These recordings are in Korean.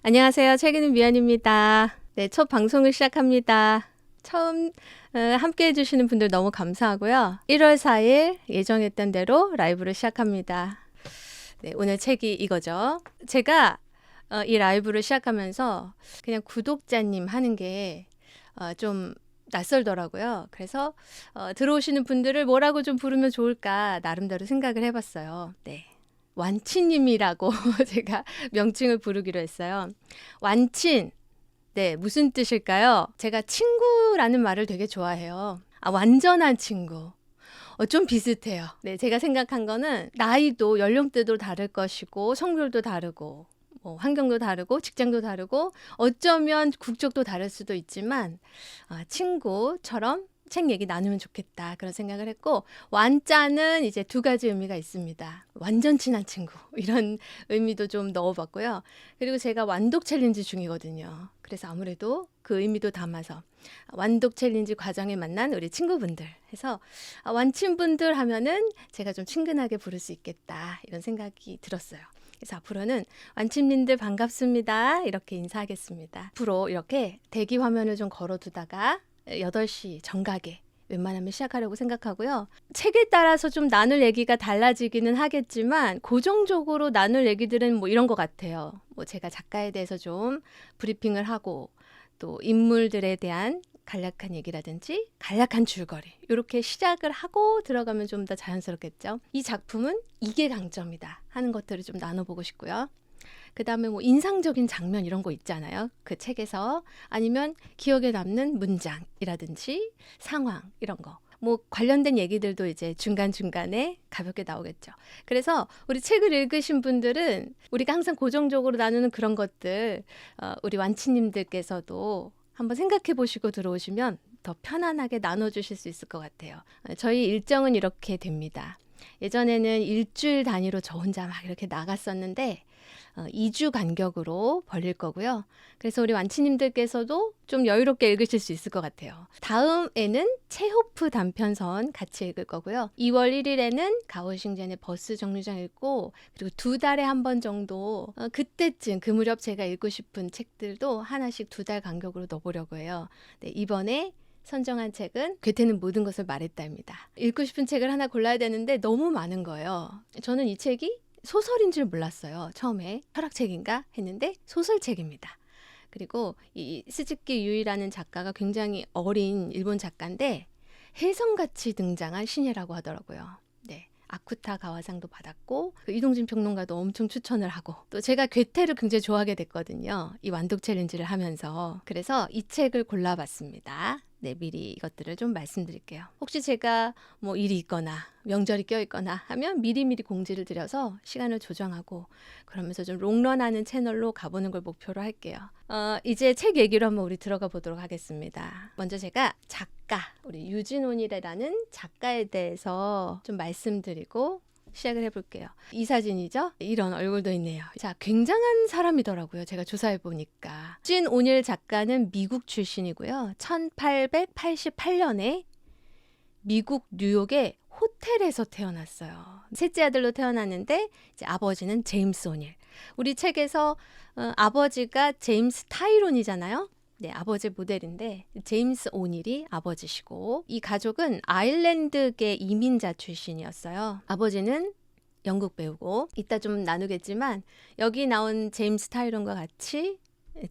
안녕하세요. 책 읽는 미연입니다. 네, 첫 방송을 시작합니다. 처음 함께 해주시는 분들 너무 감사하고요. 1월 4일 예정했던 대로 라이브를 시작합니다. 네, 오늘 책이 이거죠. 제가 이 라이브를 시작하면서 그냥 구독자님 하는 게 좀 낯설더라고요. 그래서 들어오시는 분들을 뭐라고 좀 부르면 좋을까 나름대로 생각을 해봤어요. 네. 완치님이라고 제가 명칭을 부르기로 했어요. 완친. 네, 무슨 뜻일까요? 제가 친구라는 말을 되게 좋아해요. 완전한 친구. 좀 비슷해요. 네, 제가 생각한 거는 나이도 연령대도 다를 것이고 성별도 다르고 환경도 다르고 직장도 다르고 어쩌면 국적도 다를 수도 있지만 친구처럼 책 얘기 나누면 좋겠다 그런 생각을 했고, 완자는 이제 두 가지 의미가 있습니다. 완전 친한 친구 이런 의미도 좀 넣어봤고요. 그리고 제가 완독 챌린지 중이거든요. 그래서 아무래도 그 의미도 담아서 완독 챌린지 과정에 만난 우리 친구분들 해서 완친분들 하면은 제가 좀 친근하게 부를 수 있겠다 이런 생각이 들었어요. 그래서 앞으로는 완친님들 반갑습니다 이렇게 인사하겠습니다. 앞으로 이렇게 대기 화면을 좀 걸어두다가 8시 정각에 웬만하면 시작하려고 생각하고요. 책에 따라서 좀 나눌 얘기가 달라지기는 하겠지만 고정적으로 나눌 얘기들은 뭐 이런 것 같아요. 제가 작가에 대해서 좀 브리핑을 하고 또 인물들에 대한 간략한 얘기라든지 간략한 줄거리 이렇게 시작을 하고 들어가면 좀 더 자연스럽겠죠. 이 작품은 이게 강점이다 하는 것들을 좀 나눠보고 싶고요. 그 다음에 인상적인 장면 이런 거 있잖아요. 그 책에서 아니면 기억에 남는 문장이라든지 상황 이런 거. 관련된 얘기들도 이제 중간중간에 가볍게 나오겠죠. 그래서 우리 책을 읽으신 분들은 우리가 항상 고정적으로 나누는 그런 것들 우리 완치님들께서도 한번 생각해 보시고 들어오시면 더 편안하게 나눠주실 수 있을 것 같아요. 저희 일정은 이렇게 됩니다. 예전에는 일주일 단위로 저 혼자 막 이렇게 나갔었는데 2주 간격으로 벌릴 거고요. 그래서 우리 완치님들께서도 좀 여유롭게 읽으실 수 있을 것 같아요. 다음에는 체호프 단편선 같이 읽을 거고요. 2월 1일에는 가오싱젠의 버스 정류장 읽고, 그리고 2달에 한 번 정도 그때쯤 그 무렵 제가 읽고 싶은 책들도 하나씩 2달 간격으로 넣어보려고 해요. 네, 이번에 선정한 책은 괴테는 모든 것을 말했다입니다. 읽고 싶은 책을 하나 골라야 되는데 너무 많은 거예요. 저는 이 책이 소설인 줄 몰랐어요. 처음에 철학책인가 했는데 소설책입니다. 그리고 이 스즈키 유이라는 작가가 굉장히 어린 일본 작가인데 혜성같이 등장한 신예라고 하더라고요. 네. 아쿠타 가와상도 받았고 이동진 평론가도 엄청 추천을 하고, 또 제가 괴테를 굉장히 좋아하게 됐거든요. 이 완독 챌린지를 하면서. 그래서 이 책을 골라봤습니다. 네, 미리 이것들을 좀 말씀드릴게요. 혹시 제가 일이 있거나 명절이 껴있거나 하면 미리미리 공지를 드려서 시간을 조정하고 그러면서 좀 롱런하는 채널로 가보는 걸 목표로 할게요. 이제 책 얘기로 한번 우리 들어가 보도록 하겠습니다. 먼저 제가 작가, 우리 유진온이라는 작가에 대해서 좀 말씀드리고 시작을 해볼게요. 이 사진이죠? 이런 얼굴도 있네요. 자, 굉장한 사람이더라고요. 제가 조사해보니까. 유진온일 작가는 미국 출신이고요. 1888년에 미국 뉴욕의 호텔에서 태어났어요. 셋째 아들로 태어났는데 이제 아버지는 제임스 오닐. 우리 책에서 아버지가 제임스 타이론이잖아요. 네, 아버지 모델인데 제임스 오닐이 아버지시고, 이 가족은 아일랜드계 이민자 출신이었어요. 아버지는 영국 배우고, 이따 좀 나누겠지만 여기 나온 제임스 타이론과 같이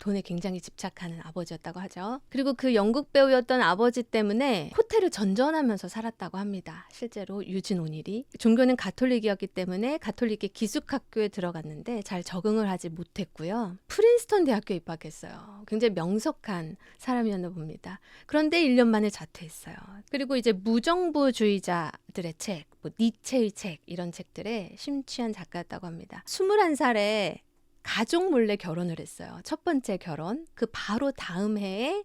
돈에 굉장히 집착하는 아버지였다고 하죠. 그리고 그 영국 배우였던 아버지 때문에 호텔을 전전하면서 살았다고 합니다. 실제로 유진 오닐이. 종교는 가톨릭이었기 때문에 가톨릭의 기숙학교에 들어갔는데 잘 적응을 하지 못했고요. 프린스턴 대학교에 입학했어요. 굉장히 명석한 사람이었나 봅니다. 그런데 1년 만에 자퇴했어요. 그리고 이제 무정부주의자들의 책, 니체의 책, 이런 책들에 심취한 작가였다고 합니다. 21살에 가족 몰래 결혼을 했어요. 첫 번째 결혼. 그 바로 다음 해에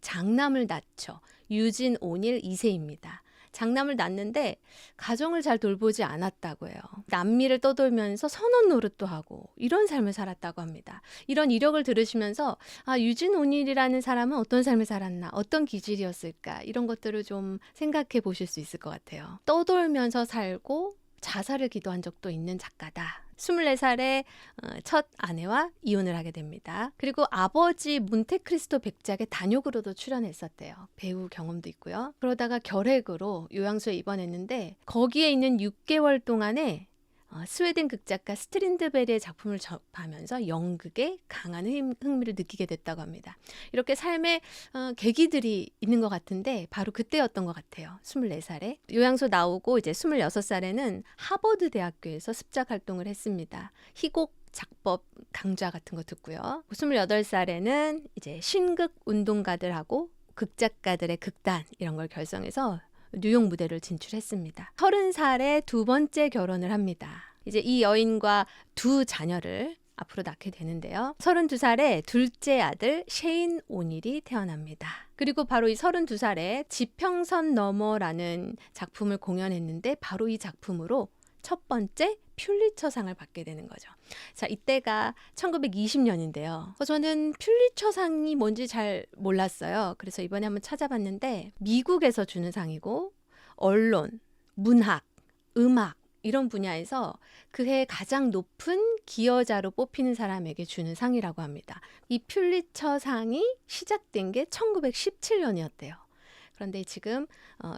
장남을 낳죠. 유진 오닐 2세입니다. 장남을 낳는데 가정을 잘 돌보지 않았다고 해요. 남미를 떠돌면서 선원 노릇도 하고 이런 삶을 살았다고 합니다. 이런 이력을 들으시면서 유진 오닐이라는 사람은 어떤 삶을 살았나, 어떤 기질이었을까, 이런 것들을 좀 생각해 보실 수 있을 것 같아요. 떠돌면서 살고 자살을 기도한 적도 있는 작가다. 24살에 첫 아내와 이혼을 하게 됩니다. 그리고 아버지 몬테크리스토 백작의 단역으로도 출연했었대요. 배우 경험도 있고요. 그러다가 결핵으로 요양소에 입원했는데 거기에 있는 6개월 동안에 스웨덴 극작가 스트린드베리의 작품을 접하면서 연극에 강한 흥미를 느끼게 됐다고 합니다. 이렇게 삶의 계기들이 있는 것 같은데 바로 그때였던 것 같아요. 24살에. 요양소 나오고 이제 26살에는 하버드 대학교에서 습작 활동을 했습니다. 희곡 작법 강좌 같은 거 듣고요. 28살에는 이제 신극 운동가들하고 극작가들의 극단 이런 걸 결성해서 뉴욕 무대를 진출했습니다. 30살에 두 번째 결혼을 합니다. 이제 이 여인과 두 자녀를 앞으로 낳게 되는데요. 32살에 둘째 아들 셰인 오닐이 태어납니다. 그리고 바로 이 32살에 지평선 너머라는 작품을 공연했는데 바로 이 작품으로 첫 번째 퓰리처상을 받게 되는 거죠. 자, 이때가 1920년인데요. 저는 퓰리처상이 뭔지 잘 몰랐어요. 그래서 이번에 한번 찾아봤는데 미국에서 주는 상이고 언론, 문학, 음악 이런 분야에서 그해 가장 높은 기여자로 뽑히는 사람에게 주는 상이라고 합니다. 이 퓰리처상이 시작된 게 1917년이었대요. 그런데 지금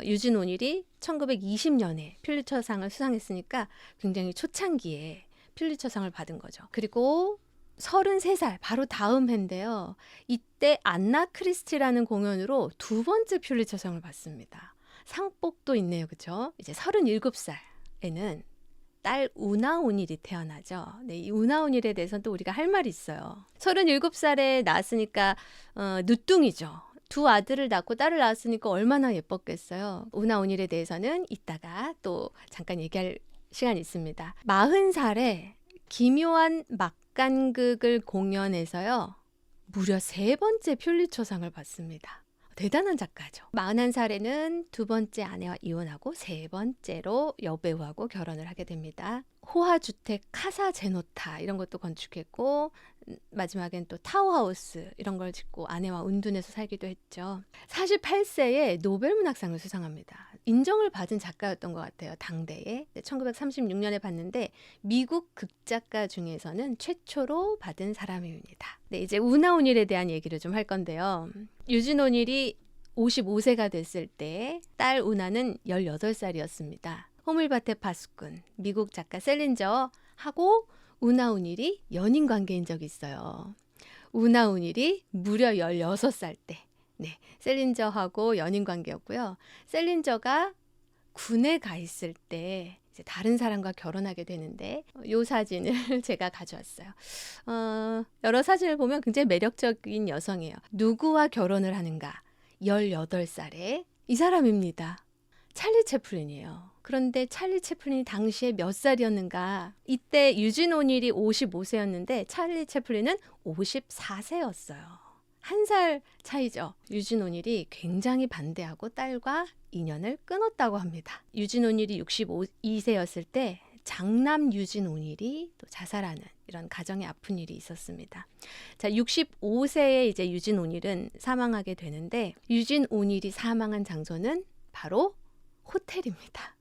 유진 오닐이 1920년에 퓰리처상을 수상했으니까 굉장히 초창기에 퓰리처상을 받은 거죠. 그리고 33살 바로 다음 해인데요. 이때 안나 크리스티라는 공연으로 두 번째 퓰리처상을 받습니다. 상복도 있네요. 그렇죠? 이제 37살에는 딸 우나 오닐이 태어나죠. 네, 이 우나 오닐에 대해서는 또 우리가 할 말이 있어요. 37살에 낳았으니까 늦둥이죠. 두 아들을 낳고 딸을 낳았으니까 얼마나 예뻤겠어요. 우나 오닐에 대해서는 이따가 또 잠깐 얘기할 시간이 있습니다. 40살에 기묘한 막간극을 공연해서요. 무려 세 번째 퓰리처상을 받습니다. 대단한 작가죠. 41살에는 두 번째 아내와 이혼하고 세 번째로 여배우하고 결혼을 하게 됩니다. 호화주택 카사 제노타 이런 것도 건축했고 마지막엔 또 타워하우스 이런 걸 짓고 아내와 은둔해서 살기도 했죠. 48세에 노벨문학상을 수상합니다. 인정을 받은 작가였던 것 같아요. 당대에. 1936년에 받는데 미국 극작가 중에서는 최초로 받은 사람입니다. 네, 이제 우나 오닐에 대한 얘기를 좀 할 건데요. 유진 오닐이 55세가 됐을 때 딸 우나는 18살이었습니다. 호밀밭의 파수꾼, 미국 작가 셀린저하고 우나 오닐이 연인 관계인 적이 있어요. 우나 오닐이 무려 16살 때 네, 셀린저하고 연인 관계였고요. 셀린저가 군에 가 있을 때 이제 다른 사람과 결혼하게 되는데 이 사진을 제가 가져왔어요. 여러 사진을 보면 굉장히 매력적인 여성이에요. 누구와 결혼을 하는가? 18살에 이 사람입니다. 찰리 채플린이에요. 그런데 찰리 채플린이 당시에 몇 살이었는가? 이때 유진 오닐이 55세였는데 찰리 채플린은 54세였어요. 한 살 차이죠. 유진 오닐이 굉장히 반대하고 딸과 인연을 끊었다고 합니다. 유진 오닐이 62세였을 때 장남 유진 오닐이 또 자살하는 이런 가정의 아픈 일이 있었습니다. 자, 65세에 이제 유진 오닐은 사망하게 되는데 유진 오닐이 사망한 장소는 바로 호텔입니다.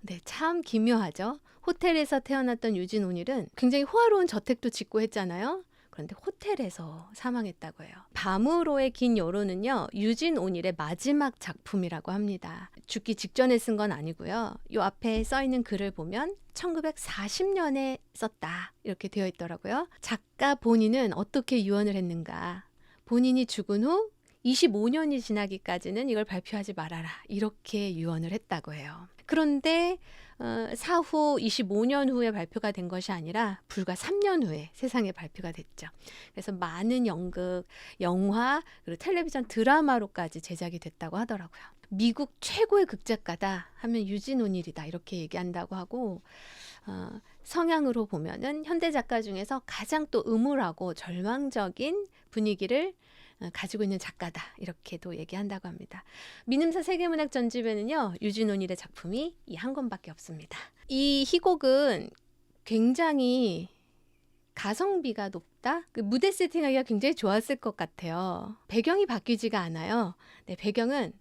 네, 참 기묘하죠. 호텔에서 태어났던 유진 오닐은 굉장히 호화로운 저택도 짓고 했잖아요. 그런데 호텔에서 사망했다고 해요. 밤으로의 긴 여로는요. 유진 오닐의 마지막 작품이라고 합니다. 죽기 직전에 쓴 건 아니고요. 이 앞에 써있는 글을 보면 1940년에 썼다 이렇게 되어 있더라고요. 작가 본인은 어떻게 유언을 했는가. 본인이 죽은 후 25년이 지나기까지는 이걸 발표하지 말아라 이렇게 유언을 했다고 해요. 그런데 사후 25년 후에 발표가 된 것이 아니라 불과 3년 후에 세상에 발표가 됐죠. 그래서 많은 연극, 영화, 그리고 텔레비전 드라마로까지 제작이 됐다고 하더라고요. 미국 최고의 극작가다 하면 유진 오닐이다 이렇게 얘기한다고 하고 성향으로 보면은 현대 작가 중에서 가장 또 음울하고 절망적인 분위기를 가지고 있는 작가다 이렇게도 얘기한다고 합니다. 민음사 세계문학 전집에는요. 유진 오닐의 작품이 이 한 권밖에 없습니다. 이 희곡은 굉장히 가성비가 높다? 그 무대 세팅하기가 굉장히 좋았을 것 같아요. 배경이 바뀌지가 않아요. 네, 배경은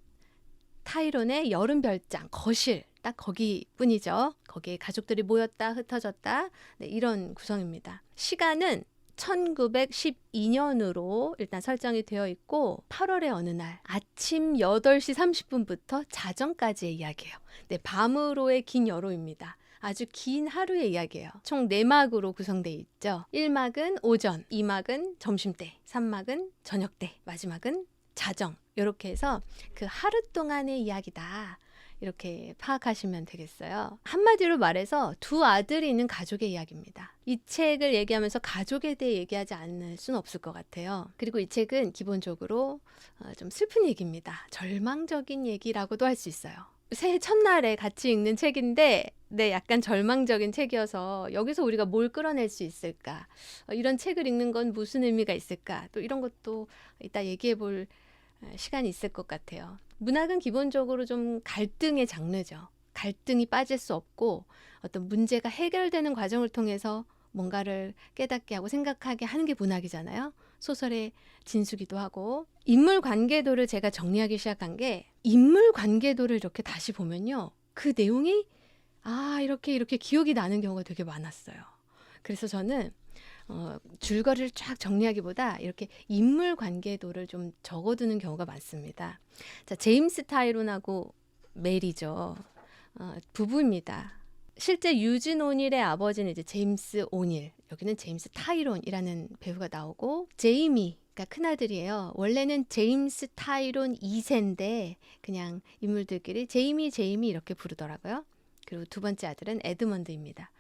타이론의 여름 별장, 거실 딱 거기뿐이죠. 거기에 가족들이 모였다 흩어졌다. 네, 이런 구성입니다. 시간은 1912년으로 일단 설정이 되어 있고 8월의 어느 날 아침 8시 30분부터 자정까지의 이야기예요. 네, 밤으로의 긴 여로입니다. 아주 긴 하루의 이야기예요. 총 4막으로 구성되어 있죠. 1막은 오전, 2막은 점심때, 3막은 저녁때, 마지막은 자정. 이렇게 해서 그 하루 동안의 이야기다. 이렇게 파악하시면 되겠어요. 한마디로 말해서 두 아들이 있는 가족의 이야기입니다. 이 책을 얘기하면서 가족에 대해 얘기하지 않을 수는 없을 것 같아요. 그리고 이 책은 기본적으로 좀 슬픈 얘기입니다. 절망적인 얘기라고도 할 수 있어요. 새해 첫날에 같이 읽는 책인데 네, 약간 절망적인 책이어서 여기서 우리가 뭘 끌어낼 수 있을까? 이런 책을 읽는 건 무슨 의미가 있을까? 또 이런 것도 이따 얘기해 볼 시간이 있을 것 같아요. 문학은 기본적으로 좀 갈등의 장르죠. 갈등이 빠질 수 없고 어떤 문제가 해결되는 과정을 통해서 뭔가를 깨닫게 하고 생각하게 하는 게 문학이잖아요. 소설의 진수기도 하고. 인물 관계도를 제가 정리하기 시작한 게 인물 관계도를 이렇게 다시 보면요. 그 내용이 이렇게 기억이 나는 경우가 되게 많았어요. 그래서 저는 줄거리를 쫙 정리하기보다 이렇게 인물 관계도를 좀 적어두는 경우가 많습니다. 자, 제임스 타이론하고 메리죠. 부부입니다. 실제 유진 오닐의 아버지는 이제 제임스 오닐, 여기는 제임스 타이론이라는 배우가 나오고 제이미가 큰아들이에요. 원래는 제임스 타이론 2세인데 그냥 인물들끼리 제이미 이렇게 부르더라고요. 그리고 두 번째 아들은 에드먼드입니다.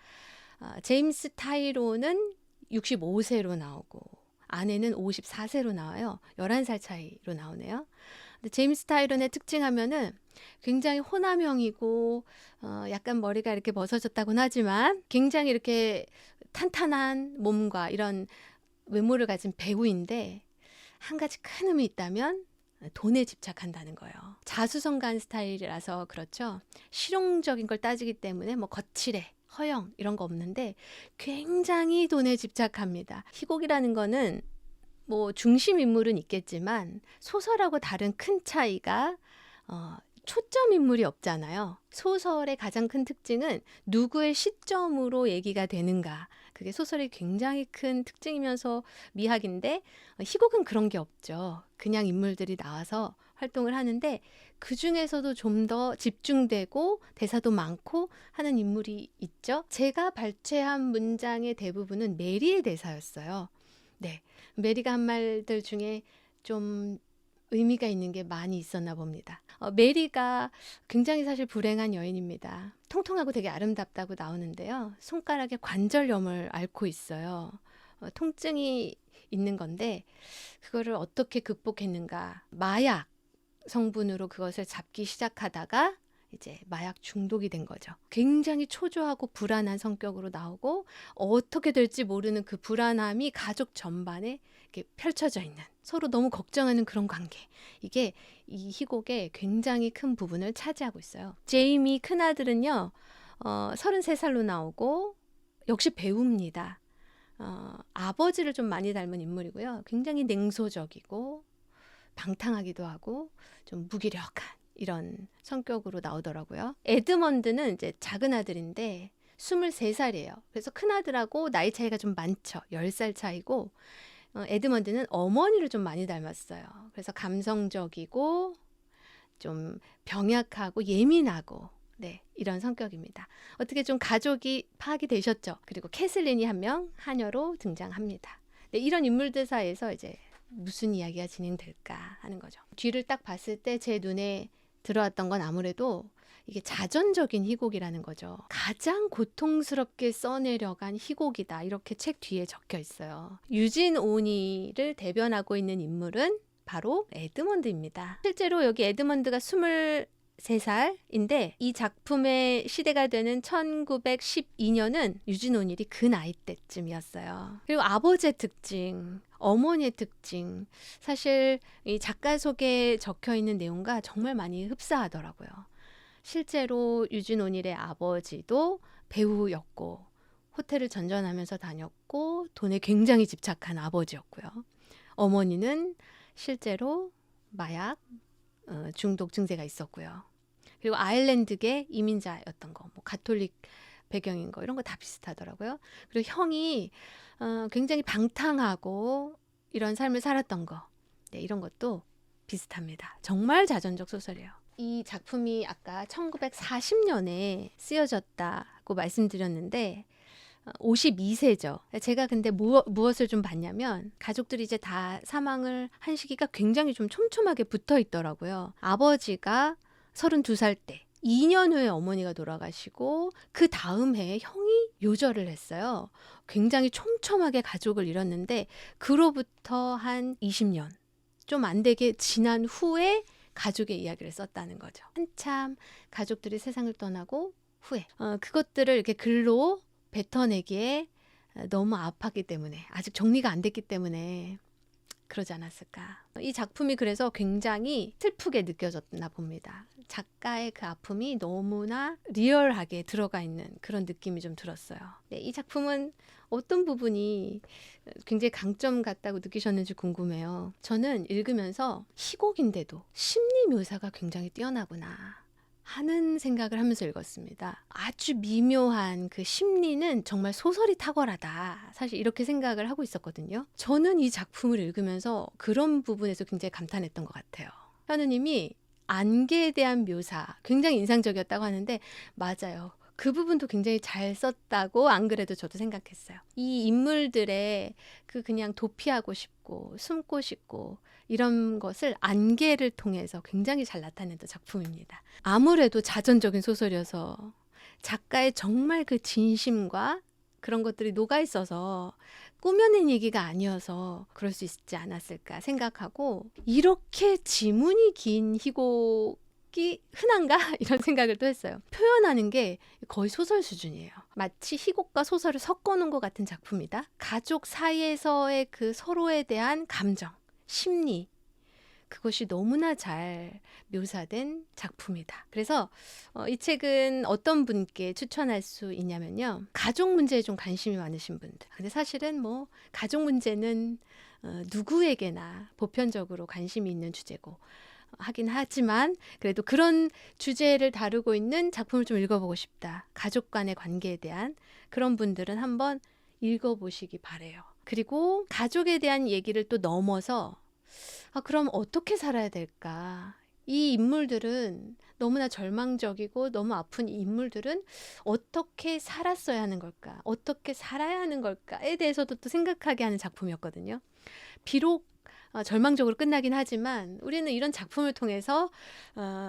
제임스 타이론은 65세로 나오고 아내는 54세로 나와요. 11살 차이로 나오네요. 근데 제임스 타이론의 특징하면은 굉장히 호남형이고 약간 머리가 이렇게 벗어졌다고는 하지만 굉장히 이렇게 탄탄한 몸과 이런 외모를 가진 배우인데 한 가지 큰 흠이 있다면 돈에 집착한다는 거예요. 자수성가한 스타일이라서 그렇죠. 실용적인 걸 따지기 때문에 뭐 거칠해, 허영 이런 거 없는데 굉장히 돈에 집착합니다. 희곡이라는 거는 뭐 중심 인물은 있겠지만 소설하고 다른 큰 차이가 초점 인물이 없잖아요. 소설의 가장 큰 특징은 누구의 시점으로 얘기가 되는가. 그게 소설의 굉장히 큰 특징이면서 미학인데 희곡은 그런 게 없죠. 그냥 인물들이 나와서 활동을 하는데 그 중에서도 좀 더 집중되고 대사도 많고 하는 인물이 있죠. 제가 발췌한 문장의 대부분은 메리의 대사였어요. 네, 메리가 한 말들 중에 좀 의미가 있는 게 많이 있었나 봅니다. 메리가 굉장히 사실 불행한 여인입니다. 통통하고 되게 아름답다고 나오는데요. 손가락에 관절염을 앓고 있어요. 통증이 있는 건데 그거를 어떻게 극복했는가. 마약 성분으로 그것을 잡기 시작하다가 이제 마약 중독이 된 거죠. 굉장히 초조하고 불안한 성격으로 나오고 어떻게 될지 모르는 그 불안함이 가족 전반에 이렇게 펼쳐져 있는 서로 너무 걱정하는 그런 관계. 이게 이 희곡의 굉장히 큰 부분을 차지하고 있어요. 제이미 큰아들은요. 33살로 나오고 역시 배우입니다. 아버지를 좀 많이 닮은 인물이고요. 굉장히 냉소적이고 방탕하기도 하고 좀 무기력한 이런 성격으로 나오더라고요. 에드먼드는 이제 작은 아들인데 23살이에요. 그래서 큰아들하고 나이 차이가 좀 많죠. 10살 차이고 에드먼드는 어머니를 좀 많이 닮았어요. 그래서 감성적이고 좀 병약하고 예민하고 네, 이런 성격입니다. 어떻게 좀 가족이 파악이 되셨죠? 그리고 캐슬린이 한 명 하녀로 등장합니다. 네, 이런 인물들 사이에서 이제 무슨 이야기가 진행될까 하는 거죠. 뒤를 딱 봤을 때 제 눈에 들어왔던 건 아무래도 이게 자전적인 희곡이라는 거죠. 가장 고통스럽게 써내려간 희곡이다. 이렇게 책 뒤에 적혀 있어요. 유진 오니를 대변하고 있는 인물은 바로 에드먼드입니다. 실제로 여기 에드먼드가 23살인데 이 작품의 시대가 되는 1912년은 유진 오닐이 그 나이 때쯤이었어요. 그리고 아버지의 특징, 어머니의 특징, 사실 이 작가 속에 적혀 있는 내용과 정말 많이 흡사하더라고요. 실제로 유진 오닐의 아버지도 배우였고 호텔을 전전하면서 다녔고 돈에 굉장히 집착한 아버지였고요. 어머니는 실제로 마약 중독 증세가 있었고요. 그리고 아일랜드계 이민자였던 거, 뭐 가톨릭 배경인 거 이런 거 다 비슷하더라고요. 그리고 형이 굉장히 방탕하고 이런 삶을 살았던 거, 네, 이런 것도 비슷합니다. 정말 자전적 소설이에요. 이 작품이 아까 1940년에 쓰여졌다고 말씀드렸는데 52세죠. 제가 근데 무엇을 좀 봤냐면 가족들이 이제 다 사망을 한 시기가 굉장히 좀 촘촘하게 붙어 있더라고요. 아버지가 32살 때 2년 후에 어머니가 돌아가시고 그 다음 해에 형이 요절을 했어요. 굉장히 촘촘하게 가족을 잃었는데 그로부터 한 20년 좀 안 되게 지난 후에 가족의 이야기를 썼다는 거죠. 한참 가족들이 세상을 떠나고 후에 그것들을 이렇게 글로 뱉어내기에 너무 아팠기 때문에 아직 정리가 안 됐기 때문에 그러지 않았을까. 이 작품이 그래서 굉장히 슬프게 느껴졌나 봅니다. 작가의 그 아픔이 너무나 리얼하게 들어가 있는 그런 느낌이 좀 들었어요. 네, 이 작품은 어떤 부분이 굉장히 강점 같다고 느끼셨는지 궁금해요. 저는 읽으면서 희곡인데도 심리 묘사가 굉장히 뛰어나구나 하는 생각을 하면서 읽었습니다. 아주 미묘한 그 심리는 정말 소설이 탁월하다. 사실 이렇게 생각을 하고 있었거든요. 저는 이 작품을 읽으면서 그런 부분에서 굉장히 감탄했던 것 같아요. 현우님이 안개에 대한 묘사 굉장히 인상적이었다고 하는데 맞아요. 그 부분도 굉장히 잘 썼다고 안 그래도 저도 생각했어요. 이 인물들의 그 그냥 도피하고 싶고 숨고 싶고 이런 것을 안개를 통해서 굉장히 잘 나타냈던 작품입니다. 아무래도 자전적인 소설이어서 작가의 정말 그 진심과 그런 것들이 녹아있어서 꾸며낸 얘기가 아니어서 그럴 수 있지 않았을까 생각하고 이렇게 지문이 긴 희곡이 흔한가? 이런 생각을 또 했어요. 표현하는 게 거의 소설 수준이에요. 마치 희곡과 소설을 섞어놓은 것 같은 작품이다. 가족 사이에서의 그 서로에 대한 감정, 심리, 그것이 너무나 잘 묘사된 작품이다. 그래서 이 책은 어떤 분께 추천할 수 있냐면요. 가족 문제에 좀 관심이 많으신 분들. 근데 사실은 뭐 가족 문제는 누구에게나 보편적으로 관심이 있는 주제고 하긴 하지만 그래도 그런 주제를 다루고 있는 작품을 좀 읽어보고 싶다. 가족 간의 관계에 대한 그런 분들은 한번 읽어보시기 바래요. 그리고 가족에 대한 얘기를 또 넘어서 그럼 어떻게 살아야 될까? 이 인물들은 너무나 절망적이고 너무 아픈 이 인물들은 어떻게 살았어야 하는 걸까? 어떻게 살아야 하는 걸까에 대해서도 또 생각하게 하는 작품이었거든요. 비록 절망적으로 끝나긴 하지만 우리는 이런 작품을 통해서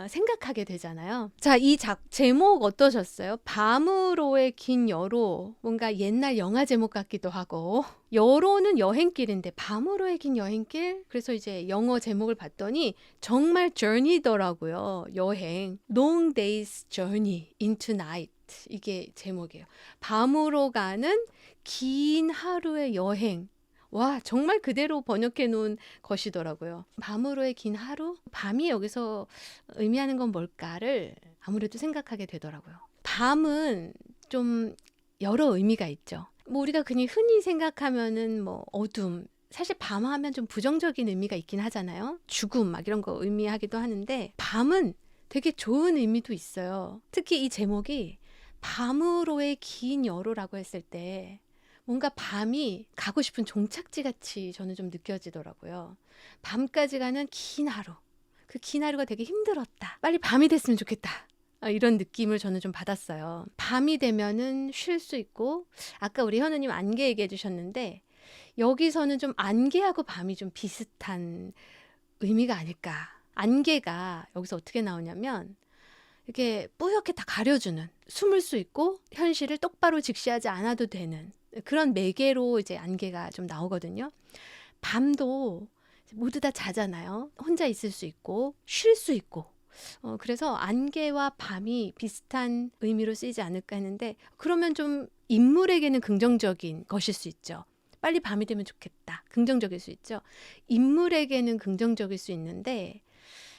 생각하게 되잖아요. 자, 이 제목 어떠셨어요? 밤으로의 긴 여로, 뭔가 옛날 영화 제목 같기도 하고 여로는 여행길인데 밤으로의 긴 여행길? 그래서 이제 영어 제목을 봤더니 정말 journey더라고요. 여행. Long Day's Journey into Night. 이게 제목이에요. 밤으로 가는 긴 하루의 여행. 와, 정말 그대로 번역해 놓은 것이더라고요. 밤으로의 긴 하루? 밤이 여기서 의미하는 건 뭘까를 아무래도 생각하게 되더라고요. 밤은 좀 여러 의미가 있죠. 뭐 우리가 그냥 흔히 생각하면은 뭐 어둠, 사실 밤하면 좀 부정적인 의미가 있긴 하잖아요. 죽음 막 이런 거 의미하기도 하는데 밤은 되게 좋은 의미도 있어요. 특히 이 제목이 밤으로의 긴 여로라고 했을 때 뭔가 밤이 가고 싶은 종착지 같이 저는 좀 느껴지더라고요. 밤까지 가는 긴 하루. 그 긴 하루가 되게 힘들었다. 빨리 밤이 됐으면 좋겠다. 이런 느낌을 저는 좀 받았어요. 밤이 되면은 쉴 수 있고 아까 우리 현우님 안개 얘기해 주셨는데 여기서는 좀 안개하고 밤이 좀 비슷한 의미가 아닐까. 안개가 여기서 어떻게 나오냐면 이렇게 뿌옇게 다 가려주는 숨을 수 있고 현실을 똑바로 직시하지 않아도 되는 그런 매개로 이제 안개가 좀 나오거든요. 밤도 모두 다 자잖아요. 혼자 있을 수 있고 쉴 수 있고 그래서 안개와 밤이 비슷한 의미로 쓰이지 않을까 했는데 그러면 좀 인물에게는 긍정적인 것일 수 있죠. 빨리 밤이 되면 좋겠다. 긍정적일 수 있죠. 인물에게는 긍정적일 수 있는데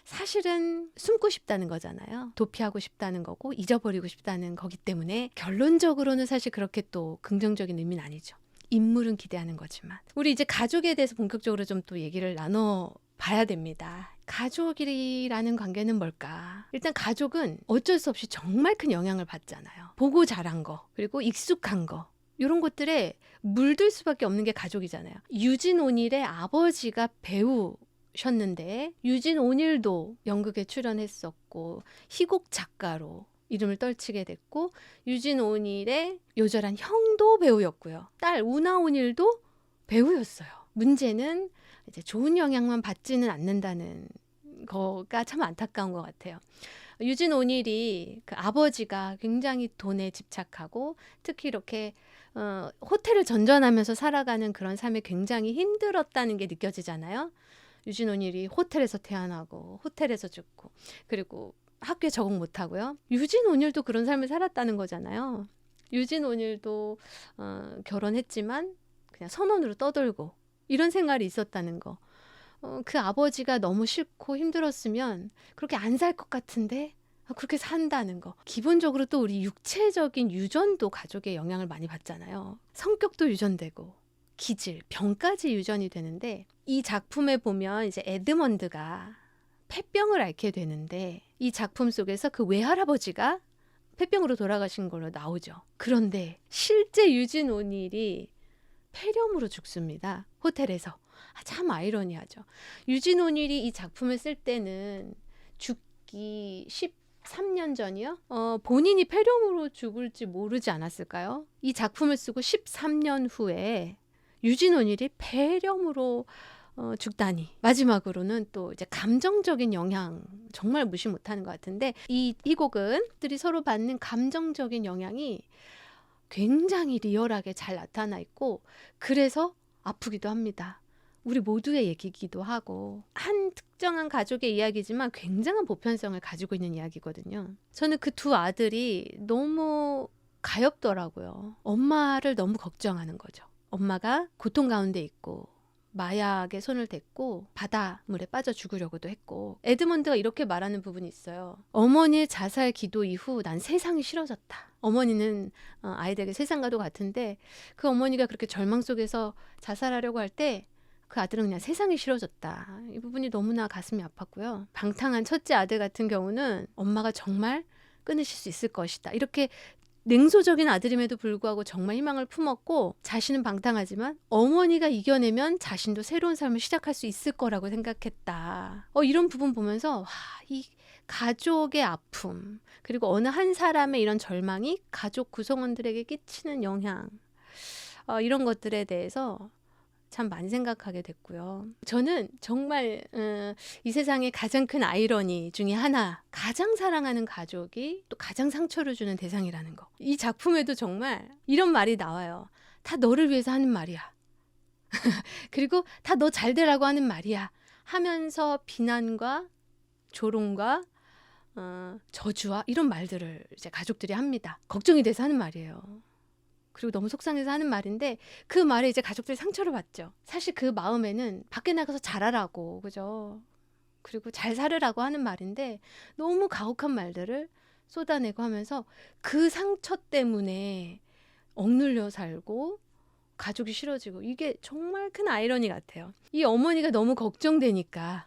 사실은 숨고 싶다는 거잖아요. 도피하고 싶다는 거고 잊어버리고 싶다는 거기 때문에 결론적으로는 사실 그렇게 또 긍정적인 의미는 아니죠. 인물은 기대하는 거지만 우리 이제 가족에 대해서 본격적으로 좀 또 얘기를 나눠 봐야 됩니다. 가족이라는 관계는 뭘까? 일단 가족은 어쩔 수 없이 정말 큰 영향을 받잖아요. 보고 자란 거, 그리고 익숙한 거. 이런 것들에 물들 수밖에 없는 게 가족이잖아요. 유진 오닐의 아버지가 배우셨는데 유진 오닐도 연극에 출연했었고 희곡 작가로 이름을 떨치게 됐고 유진 오닐의 요절한 형도 배우였고요. 딸 우나 오닐도 배우였어요. 문제는 이제 좋은 영향만 받지는 않는다는 거가 참 안타까운 것 같아요. 유진 오닐이 그 아버지가 굉장히 돈에 집착하고 특히 이렇게 호텔을 전전하면서 살아가는 그런 삶에 굉장히 힘들었다는 게 느껴지잖아요. 유진 오닐이 호텔에서 태어나고 호텔에서 죽고 그리고 학교에 적응 못하고요. 유진 오닐도 그런 삶을 살았다는 거잖아요. 유진 오닐도 결혼했지만 그냥 선원으로 떠돌고 이런 생활이 있었다는 거. 그 아버지가 너무 싫고 힘들었으면 그렇게 안 살 것 같은데 그렇게 산다는 거. 기본적으로 또 우리 육체적인 유전도 가족의 영향을 많이 받잖아요. 성격도 유전되고 기질, 병까지 유전이 되는데 이 작품에 보면 이제 에드먼드가 폐병을 앓게 되는데 이 작품 속에서 그 외할아버지가 폐병으로 돌아가신 걸로 나오죠. 그런데 실제 유진 오닐이 폐렴으로 죽습니다. 호텔에서. 참 아이러니하죠. 유진 오닐이 이 작품을 쓸 때는 죽기 13년 전이요? 본인이 폐렴으로 죽을지 모르지 않았을까요? 이 작품을 쓰고 13년 후에 유진 오닐이 폐렴으로 죽다니. 마지막으로는 또 이제 감정적인 영향 정말 무시 못하는 것 같은데 이 곡은 들이 서로 받는 감정적인 영향이 굉장히 리얼하게 잘 나타나 있고 그래서 아프기도 합니다. 우리 모두의 얘기이기도 하고 한 특정한 가족의 이야기지만 굉장한 보편성을 가지고 있는 이야기거든요. 저는 그 두 아들이 너무 가엾더라고요. 엄마를 너무 걱정하는 거죠. 엄마가 고통 가운데 있고 마약에 손을 댔고 바닷물에 빠져 죽으려고도 했고 에드먼드가 이렇게 말하는 부분이 있어요. 어머니의 자살 기도 이후 난 세상이 싫어졌다. 어머니는 아이들에게 세상과도 같은데 그 어머니가 그렇게 절망 속에서 자살하려고 할 때 그 아들은 그냥 세상이 싫어졌다. 이 부분이 너무나 가슴이 아팠고요. 방탕한 첫째 아들 같은 경우는 엄마가 정말 끊으실 수 있을 것이다. 이렇게 냉소적인 아들임에도 불구하고 정말 희망을 품었고 자신은 방탕하지만 어머니가 이겨내면 자신도 새로운 삶을 시작할 수 있을 거라고 생각했다. 이런 부분 보면서 이 가족의 아픔 그리고 어느 한 사람의 이런 절망이 가족 구성원들에게 끼치는 영향 이런 것들에 대해서 참 많이 생각하게 됐고요. 저는 정말 이 세상의 가장 큰 아이러니 중에 하나, 가장 사랑하는 가족이 또 가장 상처를 주는 대상이라는 거. 이 작품에도 정말 이런 말이 나와요. 다 너를 위해서 하는 말이야. 그리고 다 너 잘 되라고 하는 말이야. 하면서 비난과 조롱과 저주와 이런 말들을 이제 가족들이 합니다. 걱정이 돼서 하는 말이에요. 그리고 너무 속상해서 하는 말인데 그 말에 이제 가족들이 상처를 받죠. 사실 그 마음에는 밖에 나가서 잘하라고, 그죠? 그리고 잘 살으라고 하는 말인데 너무 가혹한 말들을 쏟아내고 하면서 그 상처 때문에 억눌려 살고 가족이 싫어지고 이게 정말 큰 아이러니 같아요. 이 어머니가 너무 걱정되니까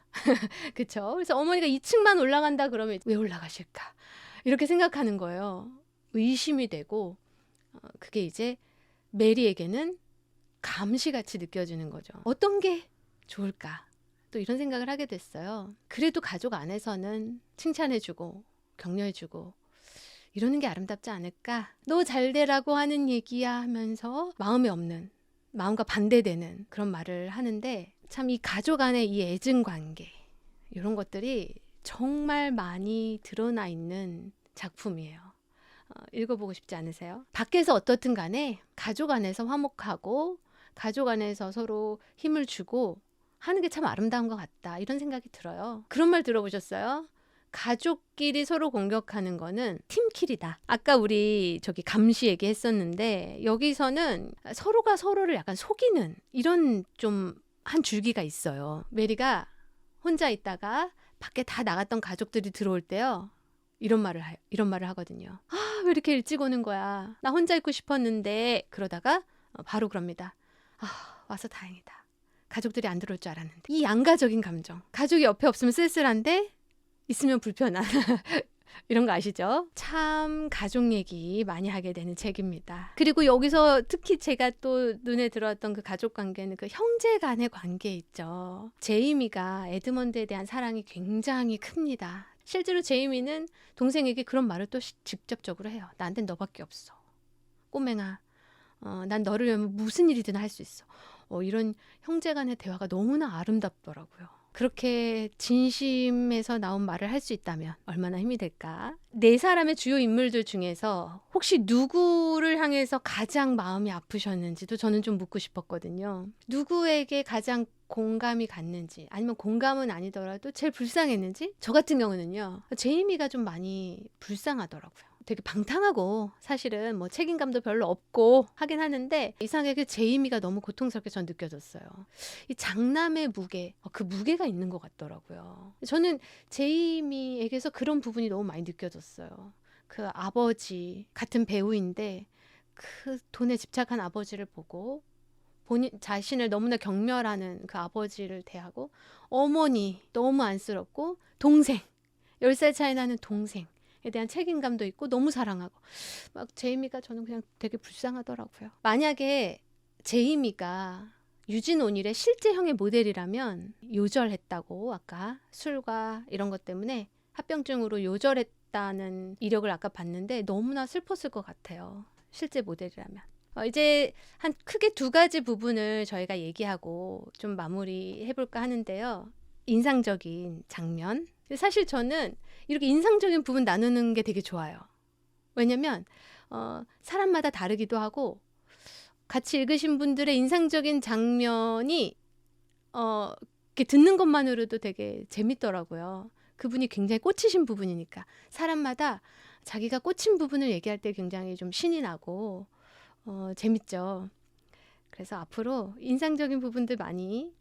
그쵸? 그래서 어머니가 2층만 올라간다 그러면 왜 올라가실까? 이렇게 생각하는 거예요. 의심이 되고 그게 이제 메리에게는 감시같이 느껴지는 거죠. 어떤 게 좋을까? 또 이런 생각을 하게 됐어요. 그래도 가족 안에서는 칭찬해주고 격려해주고 이러는 게 아름답지 않을까? 너 잘되라고 하는 얘기야 하면서 마음에 없는, 마음과 반대되는 그런 말을 하는데 참 이 가족 안의 이 애증 관계 이런 것들이 정말 많이 드러나 있는 작품이에요. 읽어보고 싶지 않으세요? 밖에서 어떻든 간에 가족 안에서 화목하고 가족 안에서 서로 힘을 주고 하는 게 참 아름다운 것 같다 이런 생각이 들어요. 그런 말 들어보셨어요? 가족끼리 서로 공격하는 거는 팀킬이다. 아까 우리 저기 감시 얘기했었는데 여기서는 서로가 서로를 약간 속이는 이런 좀 한 줄기가 있어요. 메리가 혼자 있다가 밖에 다 나갔던 가족들이 들어올 때요. 이런 말을 하거든요. 왜 이렇게 일찍 오는 거야? 나 혼자 있고 싶었는데. 그러다가 바로 그럽니다. 와서 다행이다. 가족들이 안 들어올 줄 알았는데. 이 양가적인 감정. 가족이 옆에 없으면 쓸쓸한데 있으면 불편한. 이런 거 아시죠? 참 가족 얘기 많이 하게 되는 책입니다. 그리고 여기서 특히 제가 또 눈에 들어왔던 그 가족 관계는 그 형제 간의 관계 있죠. 제이미가 에드먼드에 대한 사랑이 굉장히 큽니다. 실제로 제이미는 동생에게 그런 말을 또 직접적으로 해요. 나한텐 너밖에 없어. 꼬맹아, 난 너를 위하면 무슨 일이든 할 수 있어. 이런 형제 간의 대화가 너무나 아름답더라고요. 그렇게 진심에서 나온 말을 할 수 있다면 얼마나 힘이 될까? 네 사람의 주요 인물들 중에서 혹시 누구를 향해서 가장 마음이 아프셨는지도 저는 좀 묻고 싶었거든요. 누구에게 가장 공감이 갔는지, 아니면 공감은 아니더라도 제일 불쌍했는지? 저 같은 경우는요, 제이미가 좀 많이 불쌍하더라고요. 되게 방탕하고 사실은 뭐 책임감도 별로 없고 하긴 하는데 이상하게 제이미가 너무 고통스럽게 전 느껴졌어요. 이 장남의 무게, 그 무게가 있는 것 같더라고요. 저는 제이미에게서 그런 부분이 너무 많이 느껴졌어요. 그 아버지 같은 배우인데 그 돈에 집착한 아버지를 보고 본인 자신을 너무나 경멸하는 그 아버지를 대하고, 어머니 너무 안쓰럽고, 동생 10살 차이 나는 동생에 대한 책임감도 있고 너무 사랑하고, 막 제이미가 저는 그냥 되게 불쌍하더라고요. 만약에 제이미가 유진 오닐의 실제형의 모델이라면 요절했다고, 아까 술과 이런 것 때문에 합병증으로 요절했다는 이력을 아까 봤는데 너무나 슬펐을 것 같아요. 실제 모델이라면. 이제 한 크게 두 가지 부분을 저희가 얘기하고 좀 마무리해볼까 하는데요. 인상적인 장면. 사실 저는 이렇게 인상적인 부분 나누는 게 되게 좋아요. 왜냐면 사람마다 다르기도 하고, 같이 읽으신 분들의 인상적인 장면이 이렇게 듣는 것만으로도 되게 재밌더라고요. 그분이 굉장히 꽂히신 부분이니까. 사람마다 자기가 꽂힌 부분을 얘기할 때 굉장히 좀 신이 나고 재밌죠. 그래서 앞으로 인상적인 부분들 많이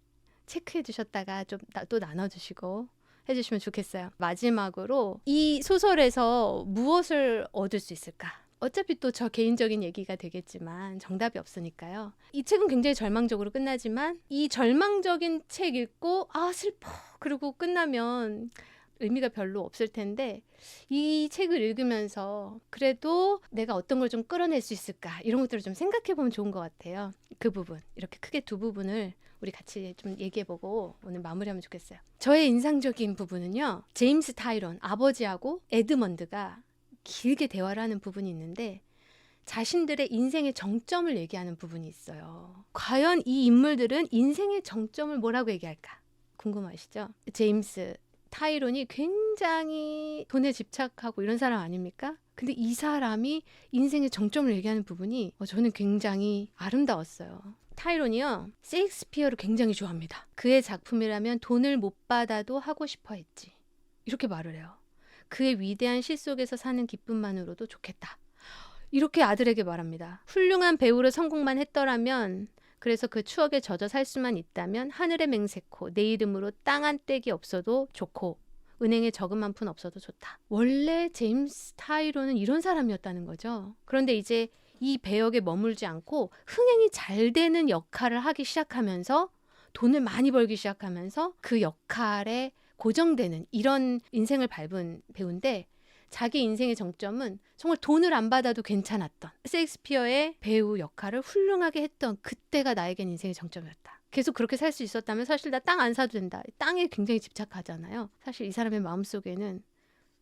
체크해 주셨다가 좀 또 나눠주시고 해주시면 좋겠어요. 마지막으로 이 소설에서 무엇을 얻을 수 있을까? 어차피 또 저 개인적인 얘기가 되겠지만 정답이 없으니까요. 이 책은 굉장히 절망적으로 끝나지만 이 절망적인 책 읽고 슬퍼 그러고 끝나면 의미가 별로 없을 텐데, 이 책을 읽으면서 그래도 내가 어떤 걸 좀 끌어낼 수 있을까, 이런 것들을 좀 생각해 보면 좋은 것 같아요. 그 부분, 이렇게 크게 두 부분을 우리 같이 좀 얘기해보고 오늘 마무리하면 좋겠어요. 저의 인상적인 부분은요, 제임스 타이론 아버지하고 에드먼드가 길게 대화를 하는 부분이 있는데 자신들의 인생의 정점을 얘기하는 부분이 있어요. 과연 이 인물들은 인생의 정점을 뭐라고 얘기할까 궁금하시죠? 제임스 타이론이 굉장히 돈에 집착하고 이런 사람 아닙니까? 근데 이 사람이 인생의 정점을 얘기하는 부분이 저는 굉장히 아름다웠어요. 타이론이요, 셰익스피어를 굉장히 좋아합니다. 그의 작품이라면 돈을 못 받아도 하고 싶어 했지. 이렇게 말을 해요. 그의 위대한 시 속에서 사는 기쁨만으로도 좋겠다. 이렇게 아들에게 말합니다. 훌륭한 배우로 성공만 했더라면, 그래서 그 추억에 젖어 살 수만 있다면 하늘의 맹세코, 내 이름으로 땅 한 떼기 없어도 좋고 은행에 적금 한 푼 없어도 좋다. 원래 제임스 타이론은 이런 사람이었다는 거죠. 그런데 이제 이 배역에 머물지 않고 흥행이 잘 되는 역할을 하기 시작하면서, 돈을 많이 벌기 시작하면서 그 역할에 고정되는 이런 인생을 밟은 배우인데, 자기 인생의 정점은 정말 돈을 안 받아도 괜찮았던 셰익스피어의 배우 역할을 훌륭하게 했던 그때가 나에겐 인생의 정점이었다. 계속 그렇게 살 수 있었다면 사실 나 땅 안 사도 된다. 땅에 굉장히 집착하잖아요. 사실 이 사람의 마음속에는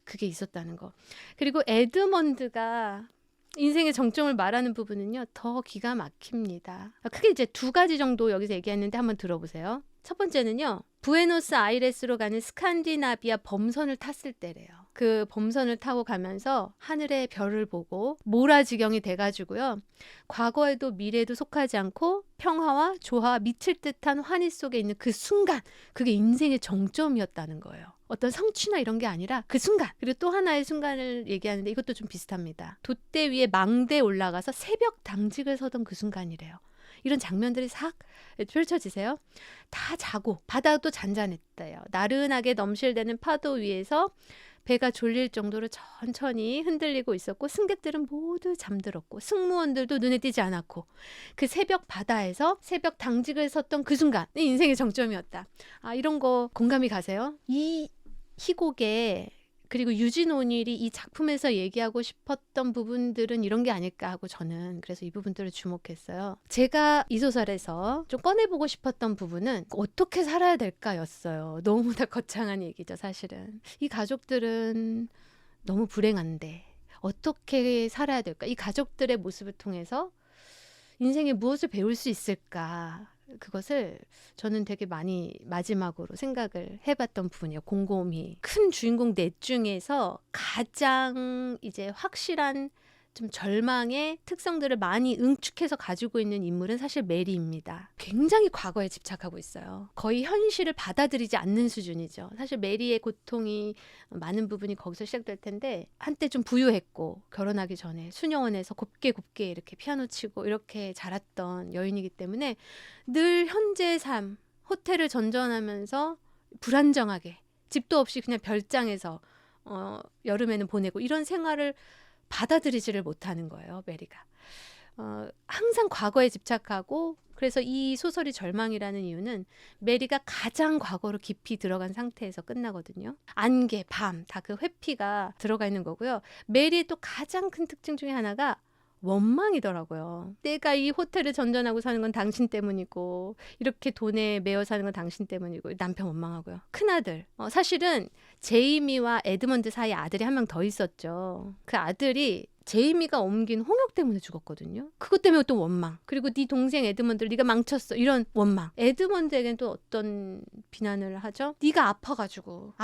그게 있었다는 거. 그리고 에드먼드가 인생의 정점을 말하는 부분은요, 더 기가 막힙니다. 크게 이제 두 가지 정도 여기서 얘기했는데 한번 들어보세요. 첫 번째는요, 부에노스아이레스로 가는 스칸디나비아 범선을 탔을 때래요. 그 범선을 타고 가면서 하늘의 별을 보고 모라지경이 돼가지고요, 과거에도 미래에도 속하지 않고 평화와 조화, 미칠 듯한 환희 속에 있는 그 순간, 그게 인생의 정점이었다는 거예요. 어떤 성취나 이런 게 아니라 그 순간. 그리고 또 하나의 순간을 얘기하는데 이것도 좀 비슷합니다. 돛대 위에 망대에 올라가서 새벽 당직을 서던 그 순간이래요. 이런 장면들이 싹 펼쳐지세요. 다 자고 바다도 잔잔했대요. 나른하게 넘실대는 파도 위에서 배가 졸릴 정도로 천천히 흔들리고 있었고 승객들은 모두 잠들었고 승무원들도 눈에 띄지 않았고 그 새벽 바다에서 새벽 당직을 섰던 그 순간 인생의 정점이었다. 아, 이런 거 공감이 가세요? 이 희곡에 그리고 유진 오닐이 이 작품에서 얘기하고 싶었던 부분들은 이런 게 아닐까 하고 저는 그래서 이 부분들을 주목했어요. 제가 이 소설에서 좀 꺼내보고 싶었던 부분은 어떻게 살아야 될까였어요. 너무나 거창한 얘기죠, 사실은. 이 가족들은 너무 불행한데 어떻게 살아야 될까? 이 가족들의 모습을 통해서 인생에 무엇을 배울 수 있을까? 그것을 저는 되게 많이 마지막으로 생각을 해봤던 부분이에요. 곰곰이. 큰 주인공 넷 중에서 가장 이제 확실한 좀 절망의 특성들을 많이 응축해서 가지고 있는 인물은 사실 메리입니다. 굉장히 과거에 집착하고 있어요. 거의 현실을 받아들이지 않는 수준이죠. 사실 메리의 고통이 많은 부분이 거기서 시작될 텐데 한때 좀 부유했고 결혼하기 전에 수녀원에서 곱게 이렇게 피아노 치고 이렇게 자랐던 여인이기 때문에 늘 현재의 삶, 호텔을 전전하면서 불안정하게 집도 없이 그냥 별장에서 여름에는 보내고 이런 생활을 받아들이지를 못하는 거예요, 메리가. 항상 과거에 집착하고 그래서 이 소설이 절망이라는 이유는 메리가 가장 과거로 깊이 들어간 상태에서 끝나거든요. 안개, 밤, 다 그 회피가 들어가 있는 거고요. 메리의 또 가장 큰 특징 중에 하나가 원망이더라고요. 내가 이 호텔을 전전하고 사는 건 당신 때문이고 이렇게 돈에 매여 사는 건 당신 때문이고 남편 원망하고요. 큰아들. 사실은 제이미와 에드먼드 사이에 아들이 한 명 더 있었죠. 그 아들이 제이미가 옮긴 홍역 때문에 죽었거든요. 그것 때문에 또 원망. 그리고 네 동생 에드먼드를 네가 망쳤어. 이런 원망. 에드먼드에겐 또 어떤 비난을 하죠? 네가 아파가지고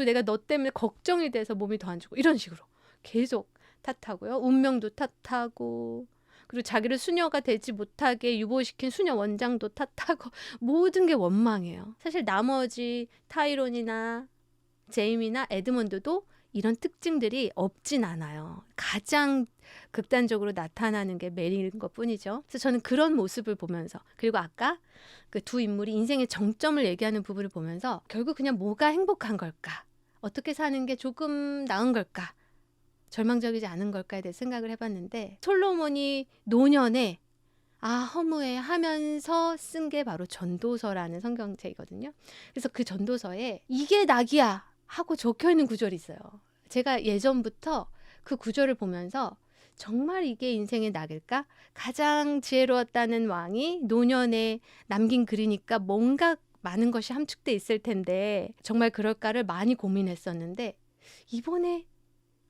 내가 너 때문에 걱정이 돼서 몸이 더 안 좋고 이런 식으로 계속 탓하고요. 운명도 탓하고 그리고 자기를 수녀가 되지 못하게 유보시킨 수녀 원장도 탓하고 모든 게 원망이에요. 사실 나머지 타이론이나 제이미나 에드먼드도 이런 특징들이 없진 않아요. 가장 극단적으로 나타나는 게 메리인 것뿐이죠. 그래서 저는 그런 모습을 보면서 그리고 아까 그 두 인물이 인생의 정점을 얘기하는 부분을 보면서 결국 그냥 뭐가 행복한 걸까? 어떻게 사는 게 조금 나은 걸까? 절망적이지 않은 걸까에 대해 생각을 해봤는데 솔로몬이 노년에 허무해 하면서 쓴 게 바로 전도서라는 성경책이거든요. 그래서 그 전도서에 이게 낙이야 하고 적혀있는 구절이 있어요. 제가 예전부터 그 구절을 보면서 정말 이게 인생의 낙일까? 가장 지혜로웠다는 왕이 노년에 남긴 글이니까 뭔가 많은 것이 함축돼 있을 텐데 정말 그럴까를 많이 고민했었는데 이번에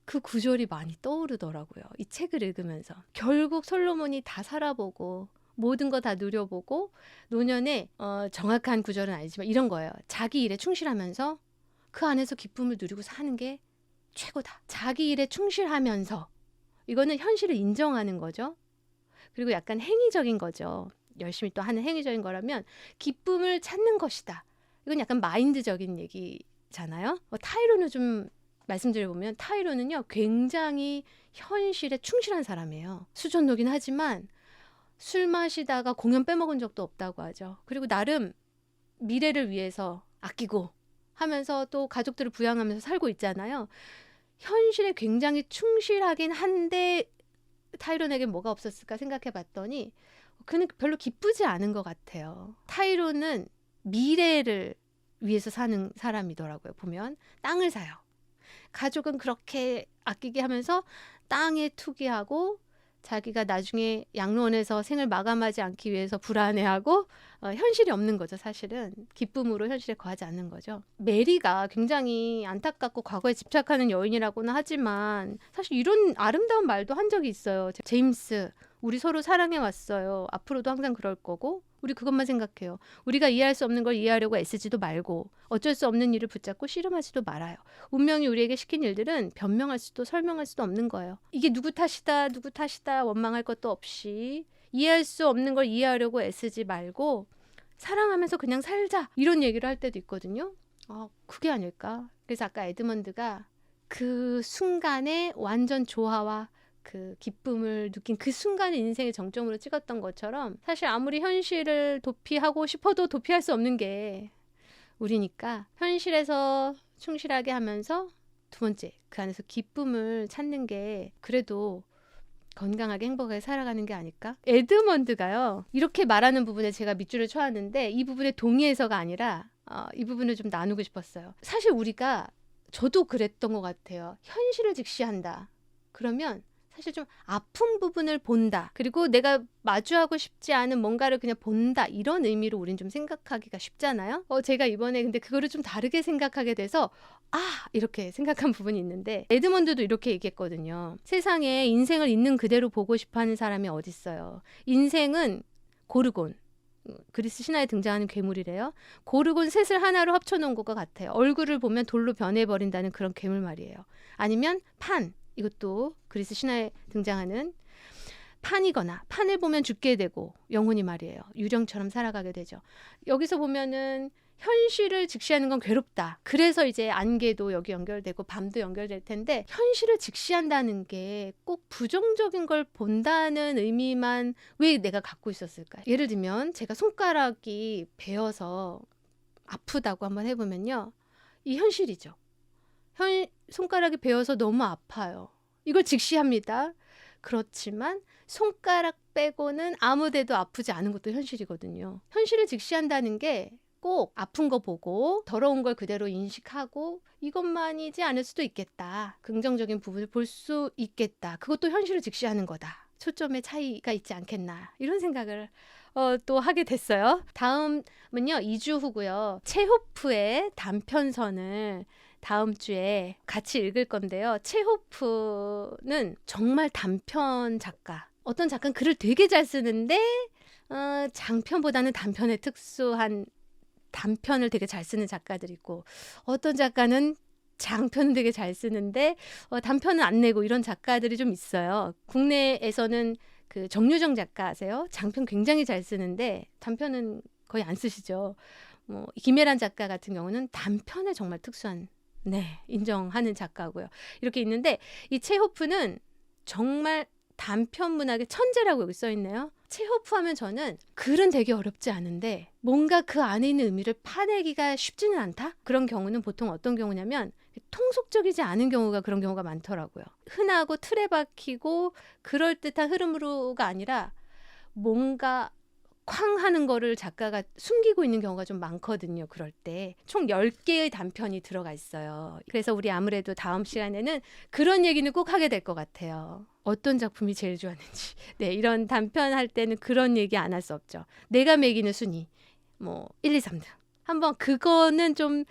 그 구절이 많이 떠오르더라고요. 이 책을 읽으면서. 결국 솔로몬이 다 살아보고 모든 거 다 누려보고 노년에 정확한 구절은 아니지만 이런 거예요. 자기 일에 충실하면서 그 안에서 기쁨을 누리고 사는 게 최고다. 자기 일에 충실하면서 이거는 현실을 인정하는 거죠. 그리고 약간 행위적인 거죠. 열심히 또 하는 행위적인 거라면 기쁨을 찾는 것이다. 이건 약간 마인드적인 얘기잖아요. 타이로는 좀 말씀드려보면 타이로는요 굉장히 현실에 충실한 사람이에요. 수전노긴 하지만 술 마시다가 공연 빼먹은 적도 없다고 하죠. 그리고 나름 미래를 위해서 아끼고 하면서 또 가족들을 부양하면서 살고 있잖아요. 현실에 굉장히 충실하긴 한데 타이론에게 뭐가 없었을까 생각해 봤더니 그는 별로 기쁘지 않은 것 같아요. 타이론은 미래를 위해서 사는 사람이더라고요. 보면 땅을 사요. 가족은 그렇게 아끼게 하면서 땅에 투기하고 자기가 나중에 양로원에서 생을 마감하지 않기 위해서 불안해하고 현실이 없는 거죠. 사실은 기쁨으로 현실에 거하지 않는 거죠. 메리가 굉장히 안타깝고 과거에 집착하는 여인이라고는 하지만 사실 이런 아름다운 말도 한 적이 있어요. 제임스, 우리 서로 사랑해왔어요. 앞으로도 항상 그럴 거고 우리 그것만 생각해요. 우리가 이해할 수 없는 걸 이해하려고 애쓰지도 말고 어쩔 수 없는 일을 붙잡고 씨름하지도 말아요. 운명이 우리에게 시킨 일들은 변명할 수도 설명할 수도 없는 거예요. 이게 누구 탓이다 원망할 것도 없이 이해할 수 없는 걸 이해하려고 애쓰지 말고 사랑하면서 그냥 살자 이런 얘기를 할 때도 있거든요. 그게 아닐까. 그래서 아까 에드먼드가 그 순간에 완전 조화와 그 기쁨을 느낀 그 순간을 인생의 정점으로 찍었던 것처럼 사실 아무리 현실을 도피하고 싶어도 도피할 수 없는 게 우리니까 현실에서 충실하게 하면서 두 번째, 그 안에서 기쁨을 찾는 게 그래도 건강하게 행복하게 살아가는 게 아닐까? 에드먼드가요. 이렇게 말하는 부분에 제가 밑줄을 쳐왔는데 이 부분에 동의해서가 아니라 이 부분을 좀 나누고 싶었어요. 사실 우리가 저도 그랬던 것 같아요. 현실을 직시한다. 그러면 사실 좀 아픈 부분을 본다. 그리고 내가 마주하고 싶지 않은 뭔가를 그냥 본다. 이런 의미로 우린 좀 생각하기가 쉽잖아요. 제가 이번에 근데 그거를 좀 다르게 생각하게 돼서 이렇게 생각한 부분이 있는데 에드먼드도 이렇게 얘기했거든요. 세상에 인생을 있는 그대로 보고 싶어하는 사람이 어딨어요. 인생은 고르곤. 그리스 신화에 등장하는 괴물이래요. 고르곤 셋을 하나로 합쳐놓은 것과 같아요. 얼굴을 보면 돌로 변해버린다는 그런 괴물 말이에요. 아니면 판. 이것도 그리스 신화에 등장하는 판이거나 판을 보면 죽게 되고 영혼이 말이에요. 유령처럼 살아가게 되죠. 여기서 보면은 현실을 직시하는 건 괴롭다. 그래서 이제 안개도 여기 연결되고 밤도 연결될 텐데 현실을 직시한다는 게 꼭 부정적인 걸 본다는 의미만 왜 내가 갖고 있었을까요? 예를 들면 제가 손가락이 베어서 아프다고 한번 해보면요. 이 현실이죠. 손가락이 베어서 너무 아파요. 이걸 직시합니다. 그렇지만 손가락 빼고는 아무 데도 아프지 않은 것도 현실이거든요. 현실을 직시한다는 게 꼭 아픈 거 보고 더러운 걸 그대로 인식하고 이것만이지 않을 수도 있겠다. 긍정적인 부분을 볼 수 있겠다. 그것도 현실을 직시하는 거다. 초점의 차이가 있지 않겠나. 이런 생각을 또 하게 됐어요. 다음은요. 2주 후고요. 체호프의 단편선을 다음 주에 같이 읽을 건데요. 체호프는 정말 단편 작가. 어떤 작가는 글을 되게 잘 쓰는데 장편보다는 단편에 특수한 단편을 되게 잘 쓰는 작가들이 있고 어떤 작가는 장편은 되게 잘 쓰는데 단편은 안 내고 이런 작가들이 좀 있어요. 국내에서는 그 정유정 작가 아세요? 장편 굉장히 잘 쓰는데 단편은 거의 안 쓰시죠. 김혜란 작가 같은 경우는 단편에 정말 특수한 인정하는 작가고요. 이렇게 있는데 이 체호프는 정말 단편 문학의 천재라고 여기 써 있네요. 체호프 하면 저는 글은 되게 어렵지 않은데 뭔가 그 안에 있는 의미를 파내기가 쉽지는 않다? 그런 경우는 보통 어떤 경우냐면 통속적이지 않은 경우가 그런 경우가 많더라고요. 흔하고 틀에 박히고 그럴듯한 흐름으로가 아니라 뭔가 쾅 하는 거를 작가가 숨기고 있는 경우가 좀 많거든요. 그럴 때 총 10개의 단편이 들어가 있어요. 그래서 우리 아무래도 다음 시간에는 그런 얘기는 꼭 하게 될 것 같아요. 어떤 작품이 제일 좋았는지. 이런 단편 할 때는 그런 얘기 안 할 수 없죠. 내가 매기는 순위 1, 2, 3등. 한번 그거는 좀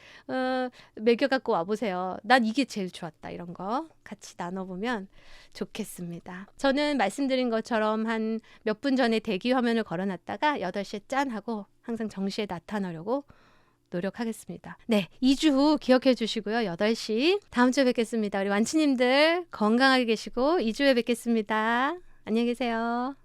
매겨갖고 와보세요. 난 이게 제일 좋았다. 이런 거 같이 나눠보면 좋겠습니다. 저는 말씀드린 것처럼 한 몇 분 전에 대기 화면을 걸어놨다가 8시에 짠 하고 항상 정시에 나타나려고 노력하겠습니다. 2주 후 기억해 주시고요. 8시 다음 주에 뵙겠습니다. 우리 완치님들 건강하게 계시고 2주에 뵙겠습니다. 안녕히 계세요.